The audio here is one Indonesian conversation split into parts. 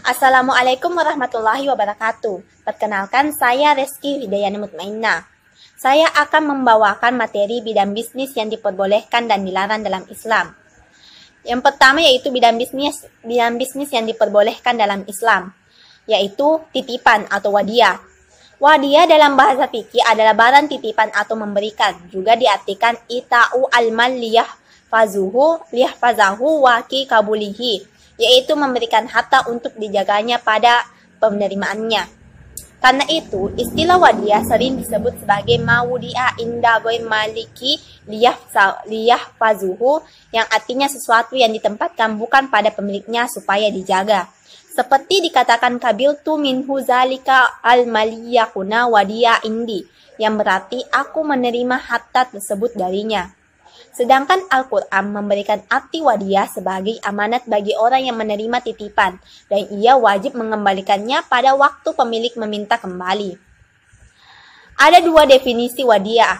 Assalamualaikum warahmatullahi wabarakatuh. Perkenalkan, saya Reski Hidayani Mutmainnah. Saya akan membawakan materi bidang bisnis yang diperbolehkan dan dilarang dalam Islam. Yang pertama yaitu bidang bisnis yang diperbolehkan dalam Islam, yaitu titipan atau wadiyah. Wadiyah dalam bahasa fikih adalah barang titipan atau memberikan. Juga diartikan ita'u al-mal liyahfazahu wa ki kabulihi, yaitu memberikan harta untuk dijaganya pada penerimaannya. Karena itu, istilah wadiyah sering disebut sebagai mawudi'a inda ghairi maliki liyahfazuhu, yang artinya sesuatu yang ditempatkan bukan pada pemiliknya supaya dijaga. Seperti dikatakan kabiltu minhu zalika al-maliyakuna wadiya indi, yang berarti aku menerima harta tersebut darinya. Sedangkan Al-Quran memberikan arti wadiyah sebagai amanat bagi orang yang menerima titipan, dan ia wajib mengembalikannya pada waktu pemilik meminta kembali. Ada dua definisi wadiyah.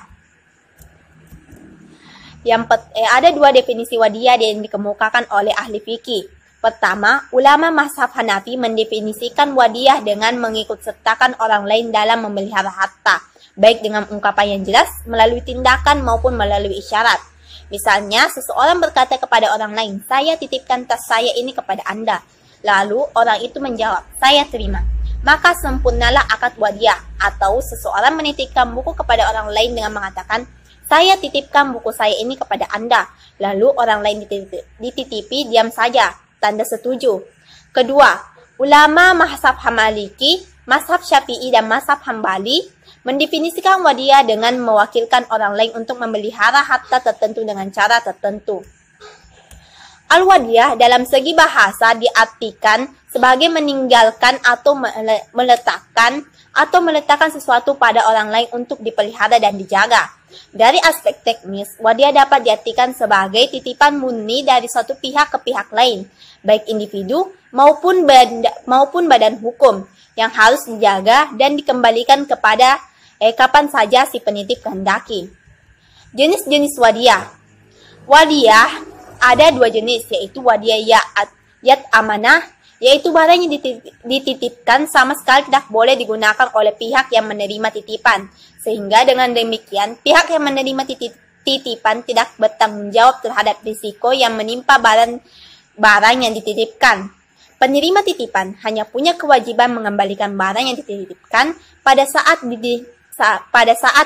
Ada dua definisi wadiyah yang dikemukakan oleh ahli fikih. Pertama, ulama mazhab Hanafi mendefinisikan wadiyah dengan mengikutsertakan orang lain dalam memelihara harta, baik dengan ungkapan yang jelas, melalui tindakan maupun melalui isyarat. Misalnya, seseorang berkata kepada orang lain, "Saya titipkan tas saya ini kepada Anda." Lalu, orang itu menjawab, "Saya terima." Maka sempurnalah akad wadiyah. Atau seseorang menitipkan buku kepada orang lain dengan mengatakan, "Saya titipkan buku saya ini kepada Anda." Lalu, orang lain dititipi diam saja, tanda setuju. Kedua, ulama mazhab Maliki, mazhab Syafi'i, dan mazhab Hambali mendefinisikan wadiyah dengan mewakilkan orang lain untuk memelihara harta tertentu dengan cara tertentu. Al-wadiyah dalam segi bahasa diartikan sebagai meninggalkan atau meletakkan sesuatu pada orang lain untuk dipelihara dan dijaga. Dari aspek teknis, wadiyah dapat diartikan sebagai titipan murni dari suatu pihak ke pihak lain, baik individu maupun badan hukum, yang harus dijaga dan dikembalikan kepada kapan saja si penitip kehendaki. Jenis-jenis wadiyah. Wadiyah ada dua jenis, yaitu wadiyah yat amanah, yaitu barang yang dititipkan sama sekali tidak boleh digunakan oleh pihak yang menerima titipan, sehingga dengan demikian pihak yang menerima titipan tidak bertanggung jawab terhadap risiko yang menimpa barang yang dititipkan. Penerima titipan hanya punya kewajiban mengembalikan barang yang dititipkan pada saat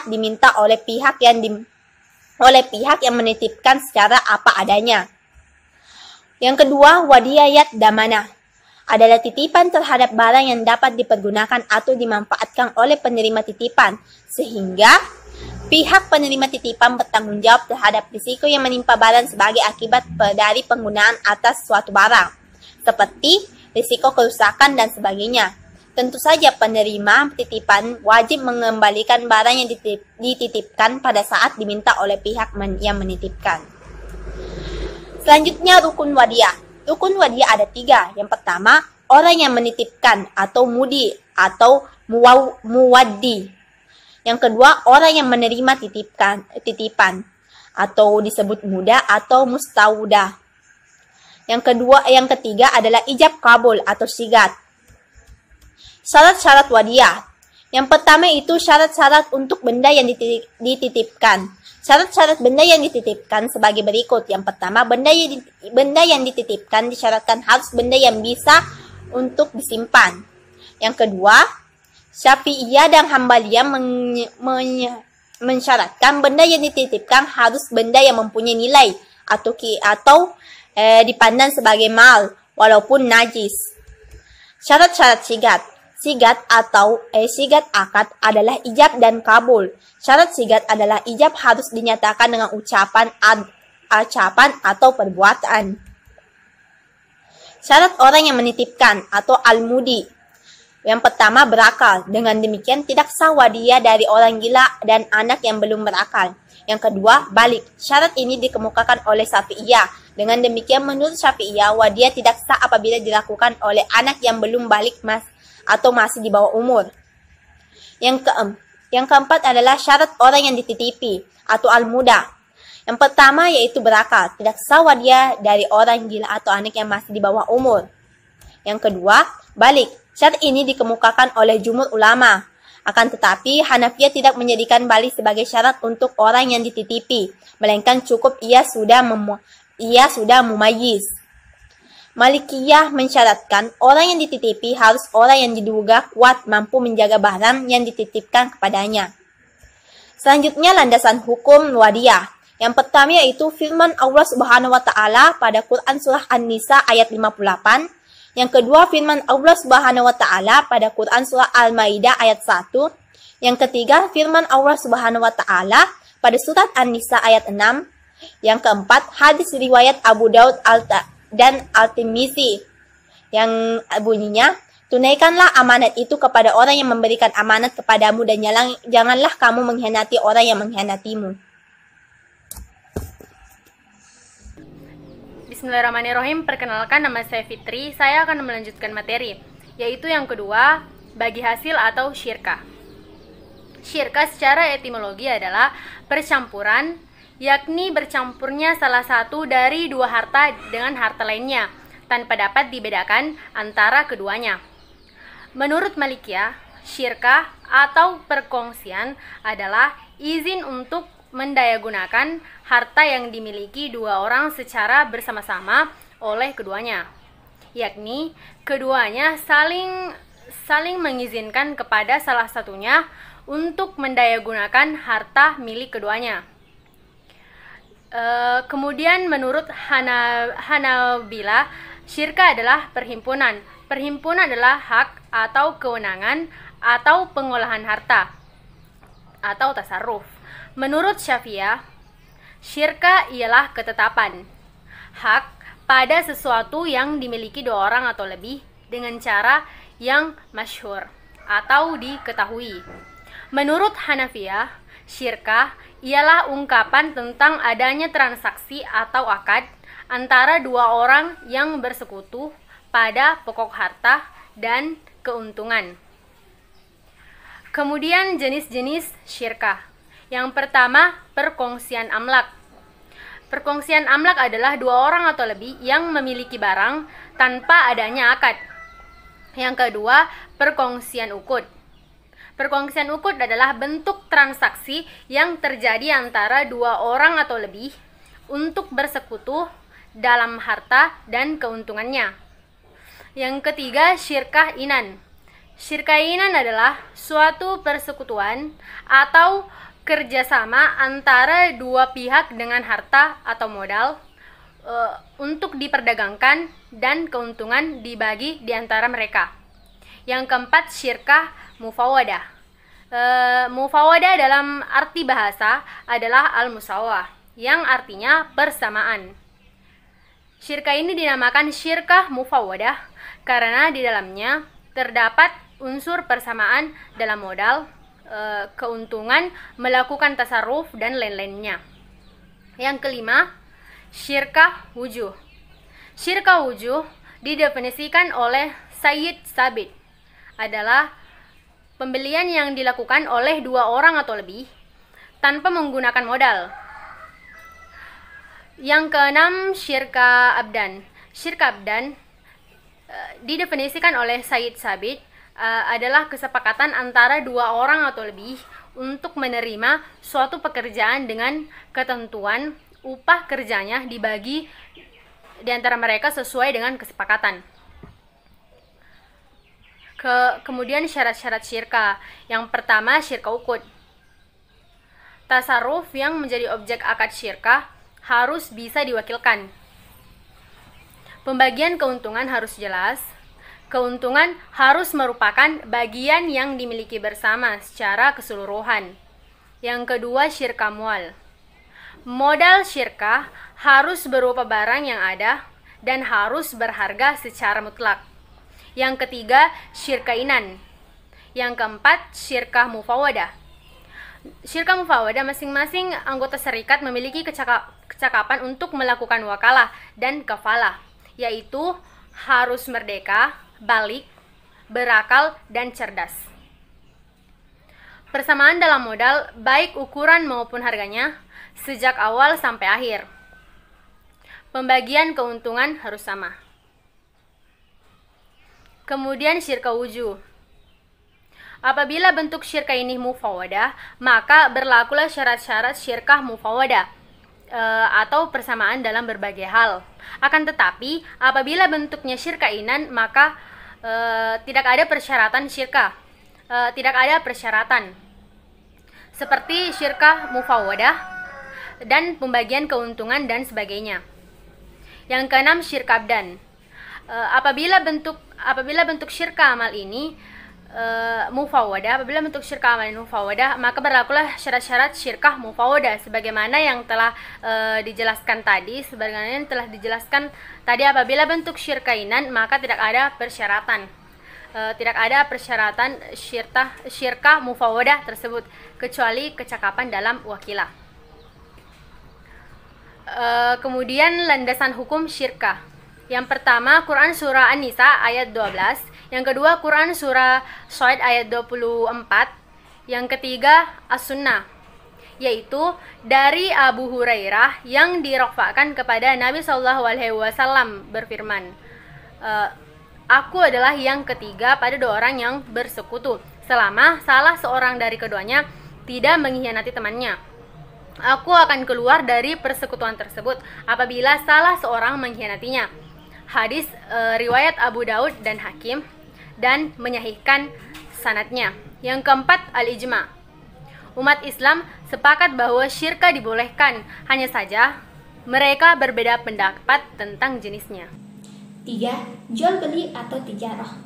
diminta oleh pihak yang menitipkan secara apa adanya. Yang kedua, wadiyah yat damanah adalah titipan terhadap barang yang dapat dipergunakan atau dimanfaatkan oleh penerima titipan, sehingga pihak penerima titipan bertanggung jawab terhadap risiko yang menimpa barang sebagai akibat dari penggunaan atas suatu barang, seperti risiko kerusakan dan sebagainya. Tentu saja penerima titipan wajib mengembalikan barang yang dititipkan pada saat diminta oleh pihak yang menitipkan. Selanjutnya, rukun wadiyah. Rukun wadiyah ada 3. Yang pertama, orang yang menitipkan atau mudi atau muwaddi. Yang kedua, orang yang menerima titipan atau disebut muda atau mustaudah. Yang ketiga adalah ijab kabul atau sigat. Syarat-syarat wadiyah. Yang pertama itu syarat-syarat untuk benda yang dititipkan. Syarat-syarat benda yang dititipkan sebagai berikut. Yang pertama, benda yang dititipkan disyaratkan harus benda yang bisa untuk disimpan. Yang kedua, Syafi'iyah dan Hambaliyah mensyaratkan benda yang dititipkan harus benda yang mempunyai nilai atau dipandang sebagai mal walaupun najis. Syarat-syarat sigat. Sigat akad adalah ijab dan kabul. Syarat sigat adalah ijab harus dinyatakan dengan ucapan atau perbuatan. Syarat orang yang menitipkan atau al-mudi. Yang pertama, berakal. Dengan demikian tidak sah wadiyah dari orang gila dan anak yang belum berakal. Yang kedua, balik. Syarat ini dikemukakan oleh Syafi'iyah. Dengan demikian menurut Syafi'iyah, wadiyah tidak sah apabila dilakukan oleh anak yang belum balik atau masih di bawah umur. Yang keempat adalah syarat orang yang dititipi atau al-muda. Yang pertama yaitu berakal. Tidak sah wadiyah dari orang gila atau anak yang masih di bawah umur. Yang kedua, balik. Syarat ini dikemukakan oleh jumhur ulama. Akan tetapi, Hanafiyah tidak menjadikan balik sebagai syarat untuk orang yang dititipi, melainkan cukup ia sudah mumayyiz. Malikiyah mensyaratkan orang yang dititipi harus orang yang diduga kuat mampu menjaga barang yang dititipkan kepadanya. Selanjutnya landasan hukum wadiyah. Yang pertama yaitu firman Allah Subhanahu wa taala pada Quran surah An-Nisa ayat 58. Yang kedua firman Allah Subhanahu wa taala pada Quran surah Al-Maidah ayat 1. Yang ketiga firman Allah Subhanahu wa taala pada surat An-Nisa ayat 6. Yang keempat hadis riwayat Abu Daud dan Al-Tirmizi yang bunyinya, tunaikanlah amanat itu kepada orang yang memberikan amanat kepadamu dan janganlah kamu mengkhianati orang yang mengkhianatimu. Bismillahirrahmanirrahim. Perkenalkan, nama saya Fitri. Saya akan melanjutkan materi, yaitu yang kedua, bagi hasil atau syirkah. Syirkah secara etimologi adalah percampuran, yakni bercampurnya salah satu dari dua harta dengan harta lainnya, tanpa dapat dibedakan antara keduanya. Menurut Malikiyah, syirkah atau perkongsian adalah izin untuk mendayagunakan harta yang dimiliki dua orang secara bersama-sama oleh keduanya, yakni keduanya saling mengizinkan kepada salah satunya untuk mendayagunakan harta milik keduanya. Kemudian menurut Hanabilah, syirkah adalah perhimpunan. Perhimpunan adalah hak atau kewenangan atau pengolahan harta atau tasarruf. Menurut Syafi'iyah, syirkah ialah ketetapan hak pada sesuatu yang dimiliki dua orang atau lebih dengan cara yang masyhur atau diketahui. Menurut Hanafiyah, syirkah ialah ungkapan tentang adanya transaksi atau akad antara dua orang yang bersekutu pada pokok harta dan keuntungan. Kemudian jenis-jenis syirkah. Yang pertama, perkongsian amlak. Perkongsian amlak adalah dua orang atau lebih yang memiliki barang tanpa adanya akad. Yang kedua, perkongsian ukud. Perkongsian ukud adalah bentuk transaksi yang terjadi antara dua orang atau lebih untuk bersekutu dalam harta dan keuntungannya. Yang ketiga, syirkah inan. Syirkah inan adalah suatu persekutuan atau kerjasama antara dua pihak dengan harta atau modal untuk diperdagangkan dan keuntungan dibagi di antara mereka. Yang keempat, syirkah mufawadah. Mufawadah dalam arti bahasa adalah al-musawah, yang artinya persamaan. Syirkah ini dinamakan syirkah mufawadah karena di dalamnya terdapat unsur persamaan dalam modal, keuntungan, melakukan tasarruf, dan lain-lainnya. Yang kelima, syirkah wujuh. Syirkah wujuh didefinisikan oleh Sayyid Sabit adalah pembelian yang dilakukan oleh dua orang atau lebih tanpa menggunakan modal. Yang keenam, syirkah abdan. Syirkah abdan didefinisikan oleh Sayyid Sabit adalah kesepakatan antara dua orang atau lebih untuk menerima suatu pekerjaan dengan ketentuan upah kerjanya dibagi di antara mereka sesuai dengan kesepakatan. Kemudian syarat-syarat syirkah. Yang pertama, syirkah ukud. Tasarruf yang menjadi objek akad syirkah harus bisa diwakilkan. Pembagian keuntungan harus jelas. Keuntungan harus merupakan bagian yang dimiliki bersama secara keseluruhan. Yang kedua, syirkah mual. Modal syirkah harus berupa barang yang ada dan harus berharga secara mutlak. Yang ketiga, syirkah inan. Yang keempat, syirkah mufawadah. Syirkah mufawadah, masing-masing anggota serikat memiliki kecakapan untuk melakukan wakalah dan kafalah, yaitu harus merdeka, balik, berakal, dan cerdas. Persamaan dalam modal, baik ukuran maupun harganya, sejak awal sampai akhir. Pembagian keuntungan harus sama. Kemudian syirka wujuh. Apabila bentuk syirka ini mufawadah, maka berlakulah syarat-syarat syirkah mufawadah atau persamaan dalam berbagai hal. Akan tetapi, apabila bentuknya syirka inan, maka tidak ada persyaratan syirkah. Tidak ada persyaratan. Seperti syirkah mufawadah dan pembagian keuntungan dan sebagainya. Yang keenam, syirk abdan. Apabila bentuk syirka amal ini mufawadah, maka berlakulah syarat-syarat syirkah mufawadah sebagaimana yang telah dijelaskan tadi. Apabila bentuk syirka inan, maka tidak ada persyaratan. Syirkah mufawadah tersebut kecuali kecakapan dalam wakilah. Kemudian landasan hukum syirkah. Yang pertama, Quran surah An-Nisa ayat 12. Yang kedua, Quran surah Shad ayat 24. Yang ketiga, As-Sunnah, yaitu dari Abu Hurairah yang dirafa'kan kepada Nabi SAW berfirman, aku adalah yang ketiga pada dua orang yang bersekutu, selama salah seorang dari keduanya tidak mengkhianati temannya. Aku akan keluar dari persekutuan tersebut apabila salah seorang mengkhianatinya. Hadis riwayat Abu Daud dan Hakim, dan menyahihkan sanadnya. Yang keempat, al-ijma. Umat Islam sepakat bahwa syirka dibolehkan, hanya saja mereka berbeda pendapat tentang jenisnya. 3. Jual beli atau tijarah.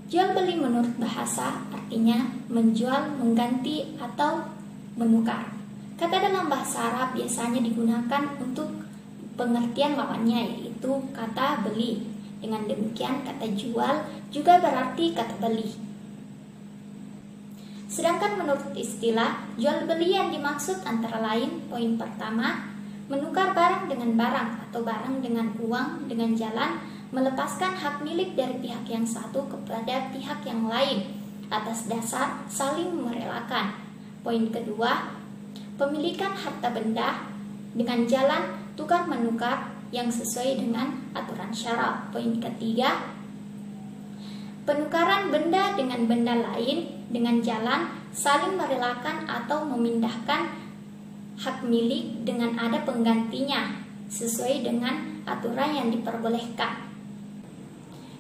Jual beli menurut bahasa artinya menjual, mengganti, atau menukar. Kata dalam bahasa Arab biasanya digunakan untuk pengertian lawannya, yaitu kata beli. Dengan demikian, kata jual juga berarti kata beli. Sedangkan menurut istilah, jual beli yang dimaksud antara lain, poin pertama, menukar barang dengan barang atau barang dengan uang dengan jalan melepaskan hak milik dari pihak yang satu kepada pihak yang lain atas dasar saling merelakan. Poin kedua, pemilikan harta benda dengan jalan tukar menukar yang sesuai dengan aturan syara. Poin ketiga, penukaran benda dengan benda lain dengan jalan saling merelakan atau memindahkan hak milik dengan ada penggantinya sesuai dengan aturan yang diperbolehkan.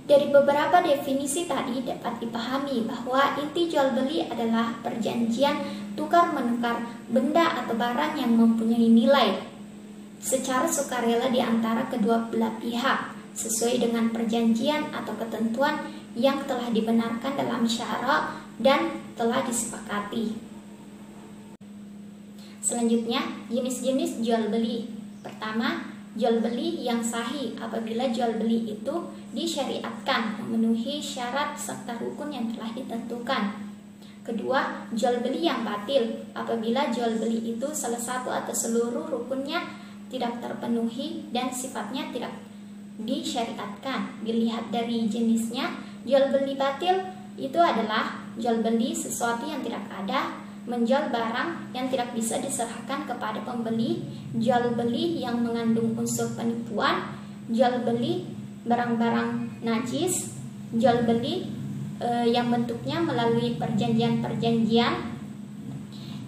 Dari beberapa definisi tadi dapat dipahami bahwa inti jual beli adalah perjanjian tukar menukar benda atau barang yang mempunyai nilai secara sukarela di antara kedua belah pihak sesuai dengan perjanjian atau ketentuan yang telah dibenarkan dalam syara dan telah disepakati. Selanjutnya, jenis-jenis jual beli. Pertama, jual beli yang sahih apabila jual beli itu disyariatkan memenuhi syarat serta rukun yang telah ditentukan. Kedua, jual beli yang batil apabila jual beli itu salah satu atau seluruh rukunnya tidak terpenuhi dan sifatnya tidak disyariatkan. Dilihat dari jenisnya, jual beli batil itu adalah jual beli sesuatu yang tidak ada, menjual barang yang tidak bisa diserahkan kepada pembeli, jual beli yang mengandung unsur penipuan, jual beli barang-barang najis, jual beli yang bentuknya melalui perjanjian-perjanjian,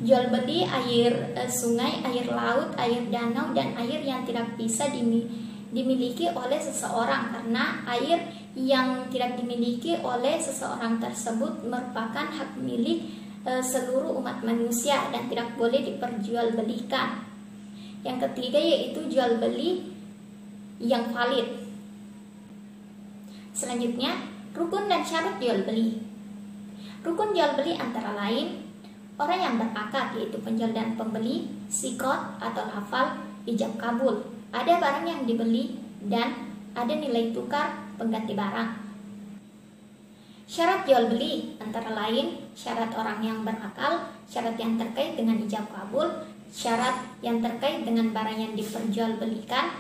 jual beli air sungai, air laut, air danau, dan air yang tidak bisa dimiliki oleh seseorang, karena air yang tidak dimiliki oleh seseorang tersebut merupakan hak milik seluruh umat manusia dan tidak boleh diperjualbelikan. Yang ketiga yaitu jual beli yang valid. Selanjutnya, rukun dan syarat jual beli. Rukun jual beli antara lain orang yang berakad, yaitu penjual dan pembeli, sikot atau hafal, ijab kabul. Ada barang yang dibeli dan ada nilai tukar pengganti barang. Syarat jual beli antara lain syarat orang yang berakal, syarat yang terkait dengan ijab kabul, syarat yang terkait dengan barang yang diperjualbelikan,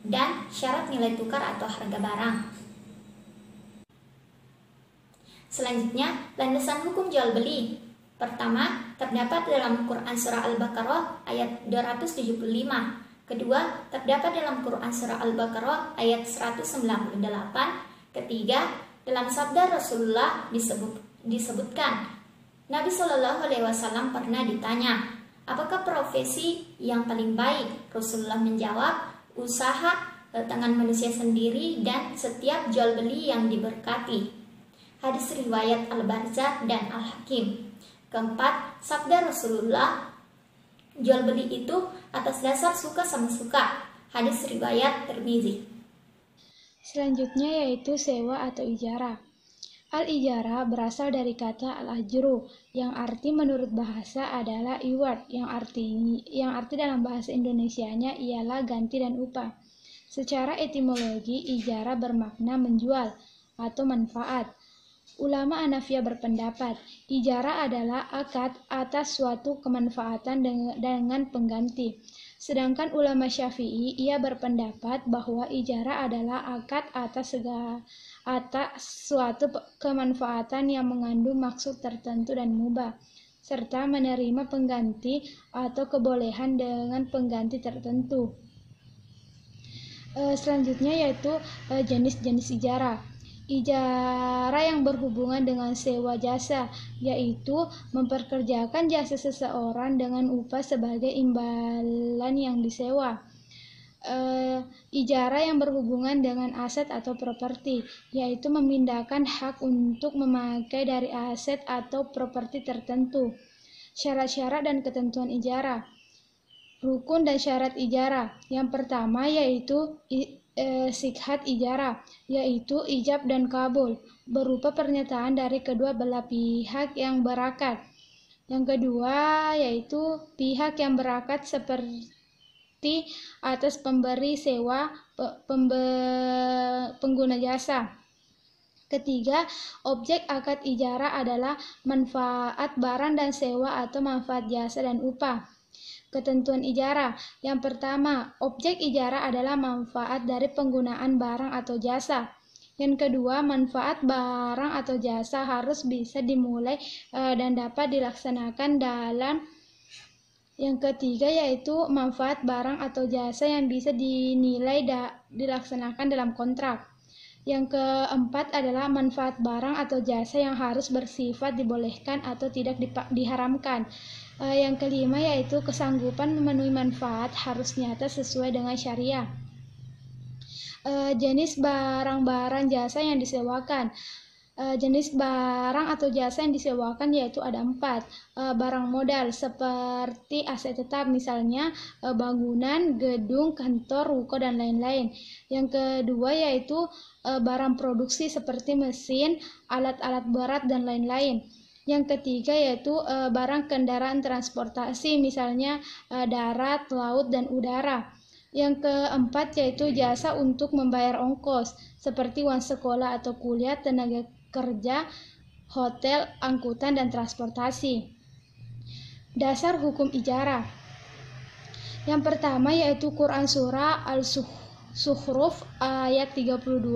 dan syarat nilai tukar atau harga barang. Selanjutnya, landasan hukum jual beli. Pertama, terdapat dalam Quran Surah Al-Baqarah ayat 275. Kedua, terdapat dalam Quran Surah Al-Baqarah ayat 198. Ketiga, Dalam sabda Rasulullah disebutkan, Nabi Shallallahu Alaihi Wasallam pernah ditanya, apakah profesi yang paling baik? Rasulullah menjawab, usaha tangan manusia sendiri dan setiap jual beli yang diberkati. Hadis riwayat Al-Bazzar dan Al-Hakim. Keempat, sabda Rasulullah, jual beli itu atas dasar suka sama suka. Hadis riwayat Tirmizi. Selanjutnya yaitu sewa atau ijarah. Al-ijarah berasal dari kata al-ajru yang arti menurut bahasa adalah iward yang arti dalam bahasa Indonesianya ialah ganti dan upah. Secara etimologi, ijarah bermakna menjual atau manfaat. Ulama Hanafiyah berpendapat, ijarah adalah akad atas suatu kemanfaatan dengan pengganti. Sedangkan ulama Syafi'i, ia berpendapat bahwa ijarah adalah akad atas suatu kemanfaatan yang mengandung maksud tertentu dan mubah, serta menerima pengganti atau kebolehan dengan pengganti tertentu. Selanjutnya yaitu jenis-jenis ijarah. Ijarah yang berhubungan dengan sewa jasa, yaitu memperkerjakan jasa seseorang dengan upah sebagai imbalan yang disewa. Ijarah yang berhubungan dengan aset atau properti, yaitu memindahkan hak untuk memakai dari aset atau properti tertentu. Syarat-syarat dan ketentuan ijarah. Rukun dan syarat ijarah. Yang pertama yaitu sikhat ijarah, yaitu ijab dan kabul, berupa pernyataan dari kedua belah pihak yang berakad. Yang kedua yaitu pihak yang berakad seperti atas pemberi sewa, pengguna jasa. Ketiga, objek akad ijarah adalah manfaat barang dan sewa atau manfaat jasa dan upah. Ketentuan ijarah. Yang pertama, objek ijarah adalah manfaat dari penggunaan barang atau jasa. Yang kedua, manfaat barang atau jasa harus bisa dimulai dan dapat dilaksanakan dalam. Yang ketiga yaitu manfaat barang atau jasa yang bisa dinilai dilaksanakan dalam kontrak. Yang keempat adalah manfaat barang atau jasa yang harus bersifat dibolehkan atau tidak diharamkan. Yang kelima yaitu kesanggupan memenuhi manfaat harus nyata sesuai dengan syariah. Jenis barang-barang jasa yang disewakan. Jenis barang atau jasa yang disewakan yaitu ada 4. Barang modal seperti aset tetap, misalnya bangunan, gedung, kantor, ruko, dan lain-lain. Yang kedua yaitu barang produksi seperti mesin, alat-alat berat, dan lain-lain. Yang ketiga yaitu barang kendaraan transportasi, misalnya darat, laut, dan udara. Yang keempat yaitu jasa untuk membayar ongkos, seperti uang sekolah atau kuliah, tenaga kerja, hotel, angkutan, dan transportasi. Dasar hukum ijarah. Yang pertama yaitu Quran Surah Al-Zukhruf ayat 32.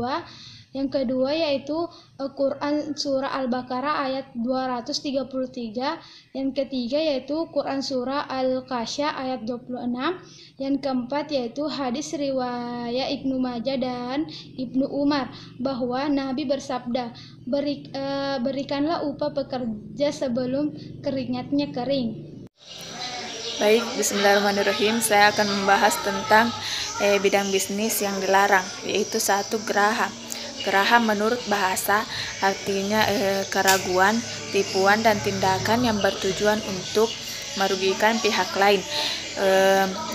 Yang kedua yaitu Quran Surah Al-Baqarah ayat 233. Yang ketiga yaitu Quran Surah Al-Qasya ayat 26. Yang keempat yaitu hadis riwayat Ibnu Majah dan Ibnu Umar bahwa Nabi bersabda, berikanlah upah pekerja sebelum keringatnya kering. Baik, bismillahirrahmanirrahim. Saya akan membahas tentang bidang bisnis yang dilarang, yaitu 1. Geraha. Geraha menurut bahasa artinya keraguan, tipuan, dan tindakan yang bertujuan untuk merugikan pihak lain.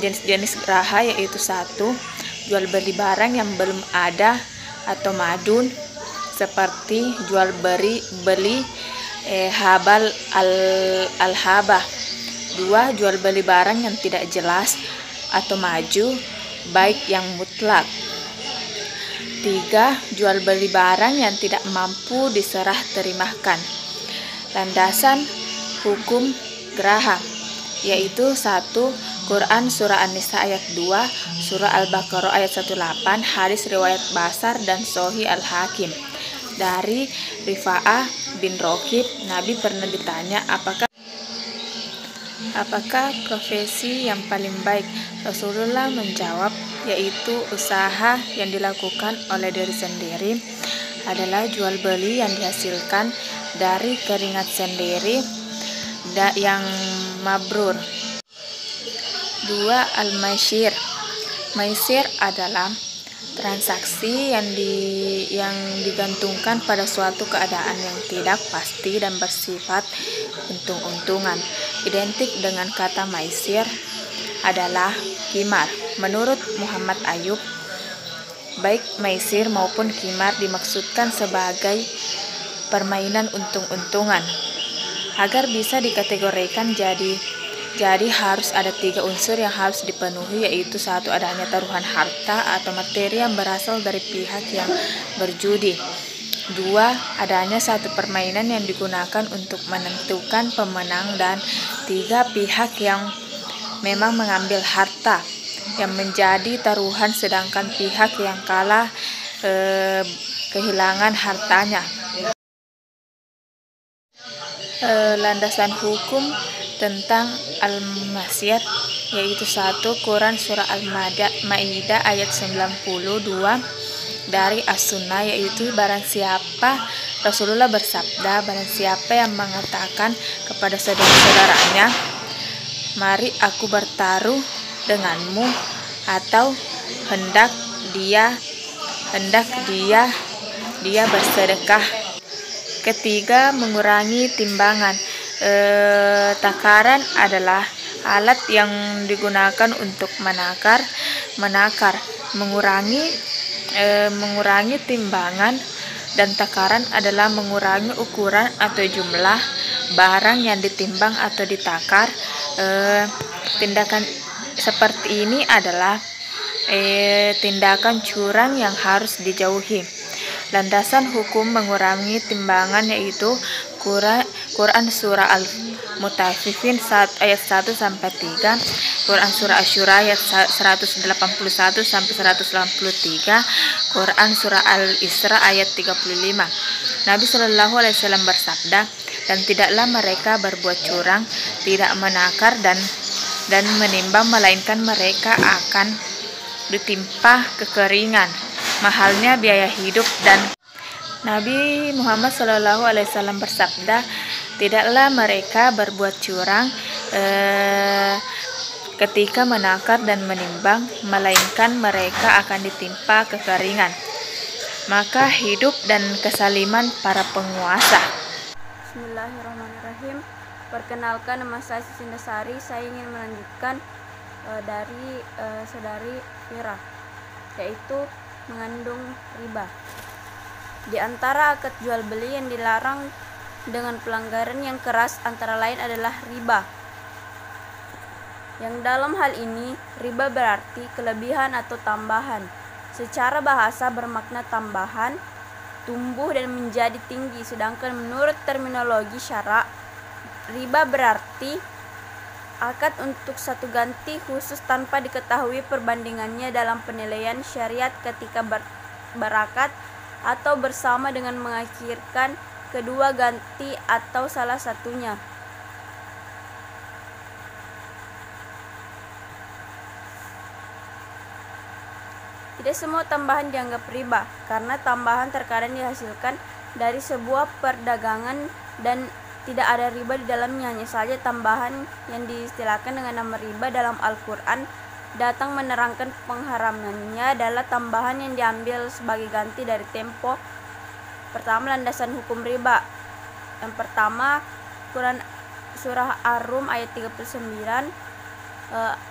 Jenis-jenis geraha yaitu 1. Jual beli barang yang belum ada atau madun, seperti jual beli habal al-habah. 2. Jual beli barang yang tidak jelas atau maju, baik yang mutlak. 3. Jual beli barang yang tidak mampu diserah terimakan. Landasan hukum geraha yaitu 1. Quran Surah An-Nisa ayat 2, Surah Al-Baqarah ayat 18, hadis riwayat Basar dan Sohi Al-Hakim. Dari Rifa'ah bin Rokib, Nabi pernah ditanya apakah profesi yang paling baik? Rasulullah menjawab, yaitu usaha yang dilakukan oleh diri sendiri adalah jual beli yang dihasilkan dari keringat sendiri yang mabrur. 2. Al-maisir. Maisir adalah transaksi yang digantungkan pada suatu keadaan yang tidak pasti dan bersifat untung-untungan. Identik dengan kata maisir adalah qimar. Menurut Muhammad Ayub, baik maisir maupun qimar dimaksudkan sebagai permainan untung-untungan. Agar bisa dikategorikan jadi harus ada 3 unsur yang harus dipenuhi, yaitu 1. Adanya taruhan harta atau materi yang berasal dari pihak yang berjudi. 2. Adanya satu permainan yang digunakan untuk menentukan pemenang. Dan 3. Pihak yang memang mengambil harta yang menjadi taruhan, sedangkan pihak yang kalah kehilangan hartanya. Landasan hukum tentang al-maisir yaitu 1. Quran surah Al-Maidah ayat 92 dari As-Sunnah, yaitu barang siapa, Rasulullah bersabda, barang siapa yang mengatakan kepada saudara-saudaranya, mari aku bertaruh denganmu, atau hendak dia bersedekah. Ketiga, mengurangi timbangan. Takaran adalah alat yang digunakan untuk menakar. Mengurangi timbangan dan takaran adalah mengurangi ukuran atau jumlah barang yang ditimbang atau ditakar. Tindakan seperti ini adalah tindakan curang yang harus dijauhi. Landasan hukum mengurangi timbangan yaitu Quran surah Al-Mutaffifin ayat 1-3, Quran surah Asy-Syura ayat 181-183, Quran surah Al-Isra ayat 35. Nabi Shallallahu alaihi wasallam bersabda, dan tidaklah mereka berbuat curang, tidak menakar dan menimbang, melainkan mereka akan ditimpa kekeringan, mahalnya biaya hidup. Dan Nabi Muhammad SAW bersabda, tidaklah mereka berbuat curang ketika menakar dan menimbang, melainkan mereka akan ditimpa kekeringan, maka hidup dan kesaliman para penguasa. Bismillahirrahmanirrahim. Perkenalkan, nama saya Sindasari. Saya ingin melanjutkan dari saudari Fira, yaitu mengandung riba. Di antara akad jual beli yang dilarang dengan pelanggaran yang keras antara lain adalah riba. Yang dalam hal ini, riba berarti kelebihan atau tambahan. Secara bahasa bermakna tambahan, tumbuh dan menjadi tinggi. Sedangkan menurut terminologi syara, riba berarti akad untuk satu ganti khusus tanpa diketahui perbandingannya dalam penilaian syariat ketika berakad atau bersama dengan mengakhirkan kedua ganti atau salah satunya. Tidak semua tambahan dianggap riba, karena tambahan terkadang dihasilkan dari sebuah perdagangan dan tidak ada riba di dalamnya. Hanya saja tambahan yang diistilahkan dengan nama riba dalam Al-Quran datang menerangkan pengharamannya adalah tambahan yang diambil sebagai ganti dari tempo. Pertama, landasan hukum riba. Yang pertama, Quran surah Ar-Rum ayat 39,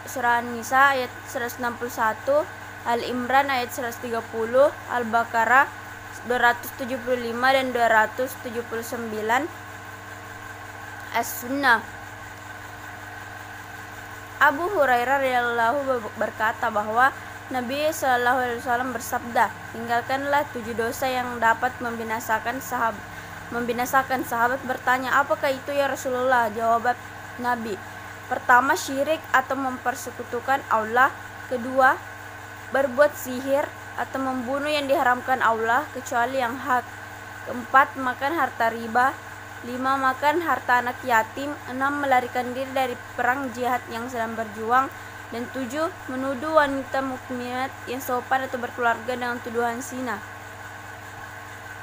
surah An-Nisa ayat 161, Al-Imran ayat 130, Al-Baqarah 275 dan 279, As-Sunnah. Abu Hurairah radhiyallahu berkata bahwa Nabi Shallallahu alaihi wasallam bersabda, tinggalkanlah 7 dosa yang dapat membinasakan sahabat bertanya, apakah itu ya Rasulullah? Jawab Nabi, pertama syirik atau mempersekutukan Allah, kedua berbuat sihir atau membunuh yang diharamkan Allah kecuali yang hak, keempat makan harta riba, 5 makan harta anak yatim, 6 melarikan diri dari perang jihad yang sedang berjuang, dan 7 menuduh wanita mukminat yang sopan atau berkeluarga dengan tuduhan zina.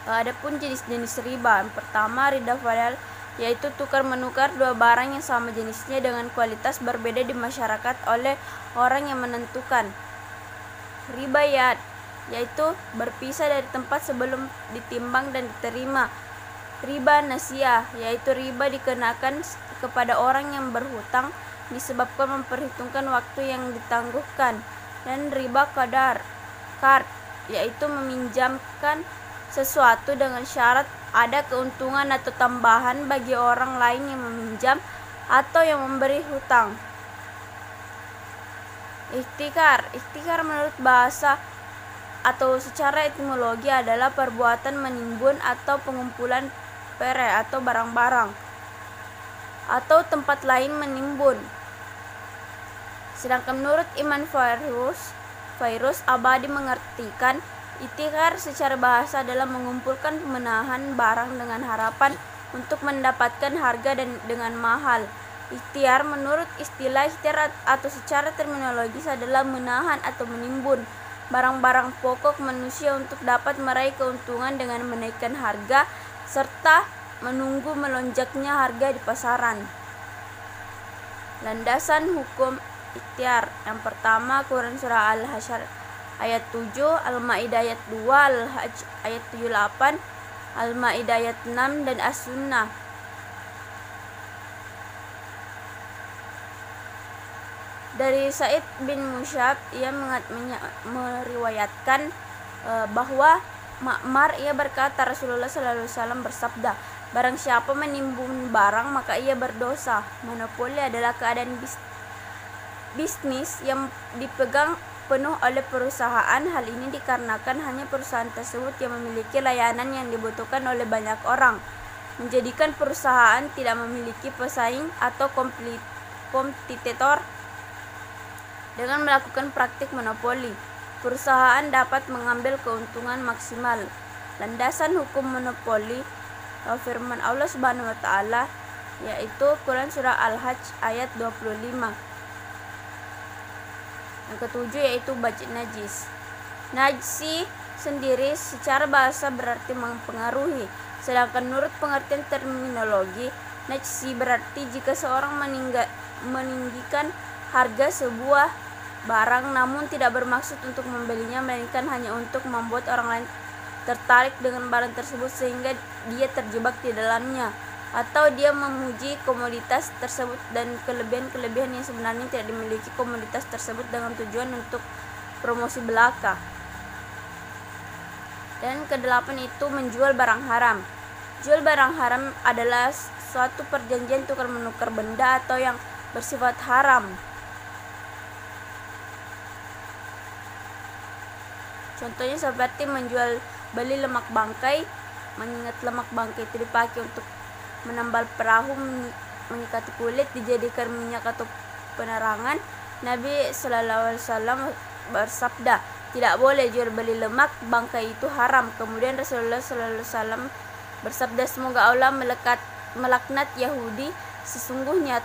Adapun jenis-jenis riba, yang pertama riba fadl, yaitu tukar menukar dua barang yang sama jenisnya dengan kualitas berbeda di masyarakat oleh orang yang menentukan. Riba yad, yaitu berpisah dari tempat sebelum ditimbang dan diterima. Riba nasiyah, yaitu riba dikenakan kepada orang yang berhutang disebabkan memperhitungkan waktu yang ditangguhkan. Dan riba qard, yaitu meminjamkan sesuatu dengan syarat ada keuntungan atau tambahan bagi orang lain yang meminjam atau yang memberi hutang. Ihtikar menurut bahasa atau secara etimologi adalah perbuatan menimbun atau pengumpulan pere atau barang-barang atau tempat lain menimbun. Sedangkan menurut Iman Fairuz Abadi mengartikan ihtikar secara bahasa adalah mengumpulkan pemenahan barang dengan harapan untuk mendapatkan harga dan dengan mahal. Ikhtiar menurut istilah ikhtiar atau secara terminologis adalah menahan atau menimbun barang-barang pokok manusia untuk dapat meraih keuntungan dengan menaikkan harga serta menunggu melonjaknya harga di pasaran. Landasan hukum ikhtiar. Yang pertama, Quran surah Al-Hasyr ayat 7, Al-Maidah ayat 2, Al-Hajj ayat 78, Al-Maidah ayat 6 dan As-Sunnah. Dari Sa'id bin Musyab, ia meriwayatkan bahwa Ma'mar ia berkata Rasulullah SAW bersabda, barang siapa menimbun barang maka ia berdosa. Monopoli adalah keadaan bisnis yang dipegang penuh oleh perusahaan. Hal ini dikarenakan hanya perusahaan tersebut yang memiliki layanan yang dibutuhkan oleh banyak orang, menjadikan perusahaan tidak memiliki pesaing atau kompetitor. Dengan melakukan praktik monopoli, perusahaan dapat mengambil keuntungan maksimal. Landasan hukum monopoli firman Allah Subhanahu wa taala, yaitu Quran surah Al-Hajj ayat 25. Yang ketujuh yaitu bajik najis. Najisi sendiri secara bahasa berarti mempengaruhi, sedangkan menurut pengertian terminologi, najisi berarti jika seorang meninggikan harga sebuah barang namun tidak bermaksud untuk membelinya, melainkan hanya untuk membuat orang lain tertarik dengan barang tersebut sehingga dia terjebak di dalamnya, atau dia memuji komoditas tersebut dan kelebihan-kelebihan yang sebenarnya tidak dimiliki komoditas tersebut dengan tujuan untuk promosi belaka. Dan kedelapan itu menjual barang haram. Jual barang haram adalah suatu perjanjian tukar menukar benda atau yang bersifat haram. Contohnya seperti menjual beli lemak bangkai, mengingat lemak bangkai itu dipakai untuk menambal perahu, menyikati kulit, dijadikan minyak atau penerangan. Nabi Sallallahu Alaihi Wasallam bersabda, tidak boleh jual beli lemak bangkai, itu haram. Kemudian Rasulullah Sallallahu Alaihi Wasallam bersabda, semoga Allah melaknat Yahudi, sesungguhnya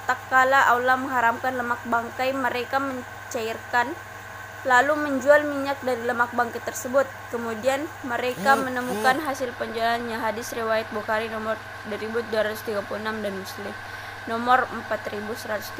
tak kala Allah mengharamkan lemak bangkai, mereka mencairkan lalu menjual minyak dari lemak bangkai tersebut. Kemudian mereka menemukan hasil penjualannya. Hadis riwayat Bukhari nomor 2236 dan Muslim nomor 4132.